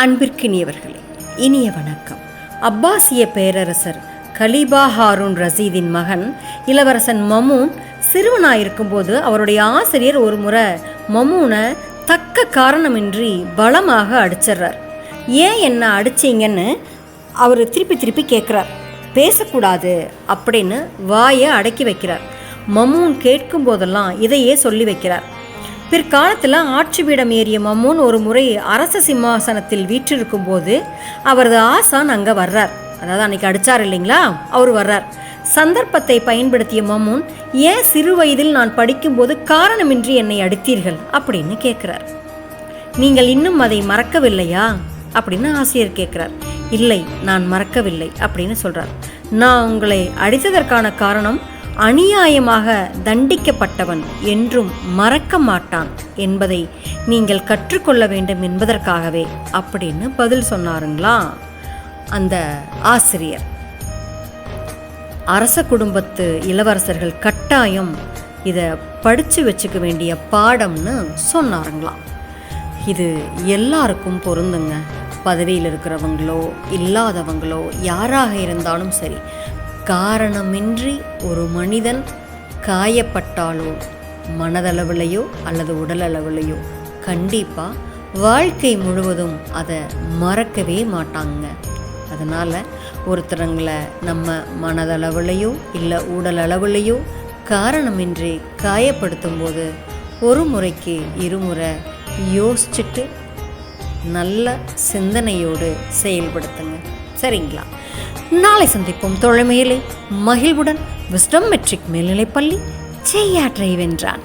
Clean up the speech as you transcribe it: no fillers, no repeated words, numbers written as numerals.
அன்பிற்கினியவர்களே, இனிய வணக்கம். அப்பாசிய பேரரசர் கலீபா ஹாரூன் ரஷீதின் மகன் இளவரசன் மமூன் சிறுவனாயிருக்கும்போது அவருடைய ஆசிரியர் ஒரு முறை மமூனை தக்க காரணமின்றி பலமாக அடிச்சிட்றார். ஏன் என்ன அடிச்சிங்கன்னு அவர் திருப்பி கேட்குறார். பேசக்கூடாது அப்படின்னு வாயை அடக்கி வைக்கிறார். மமூன் கேட்கும் போதெல்லாம் இதையே சொல்லி வைக்கிறார். பிற்காலத்தில் ஆட்சி பீடம் ஏறிய மமூன் ஒரு முறை அரச சிம்மாசனத்தில் வீற்றிருக்கும் போது அவரது ஆசான் அங்கே வர்றார். அதாவது அன்னைக்கு அடித்தார் இல்லைங்களா, அவர் வர்றார். சந்தர்ப்பத்தை பயன்படுத்திய மமூன், ஏன் சிறு வயதில் நான் படிக்கும்போது காரணமின்றி என்னை அடித்தீர்கள் அப்படின்னு கேட்குறார். நீங்கள் இன்னும் அதை மறக்கவில்லையா அப்படின்னு ஆசிரியர் கேட்குறார். இல்லை, நான் மறக்கவில்லை அப்படின்னு சொல்கிறார். நான் உங்களை அடித்ததற்கான காரணம் அநியாயமாக தண்டிக்கப்பட்டவன் என்றும் மறக்க மாட்டான் என்பதை நீங்கள் கற்றுக்கொள்ள வேண்டும் என்பதற்காகவே அப்படின்னு பதில் சொன்னாருங்களா அந்த ஆசிரியர். அரச குடும்பத்து இளவரசர்கள் கட்டாயம் இதை படித்து வச்சுக்க வேண்டிய பாடம்னு சொன்னாருங்களாம். இது எல்லாருக்கும் பொருந்துங்க. பதவியில் இருக்கிறவங்களோ இல்லாதவங்களோ யாராக இருந்தாலும் சரி, காரணமின்றி ஒரு மனிதன் காயப்பட்டாலோ மனதளவிலையோ அல்லது உடலளவிலையோ கண்டிப்பாக வாழ்க்கை முழுவதும் அதை மறக்கவே மாட்டாங்க. அதனால் ஒருத்தரங்களை நம்ம மனதளவிலையோ இல்லை உடலளவிலையோ காரணமின்றி காயப்படுத்தும் போது ஒரு முறைக்கு இருமுறை யோசிச்சுட்டு நல்ல சிந்தனையோடு செயல்படுத்துங்க. சரிங்களா? நாளை சந்திப்போம் தோழமையிலே. மகிழ்வுடன் விஸ்டம் மெட்ரிக் மேல்நிலைப்பள்ளி செய்யாற்றை வென்றான்.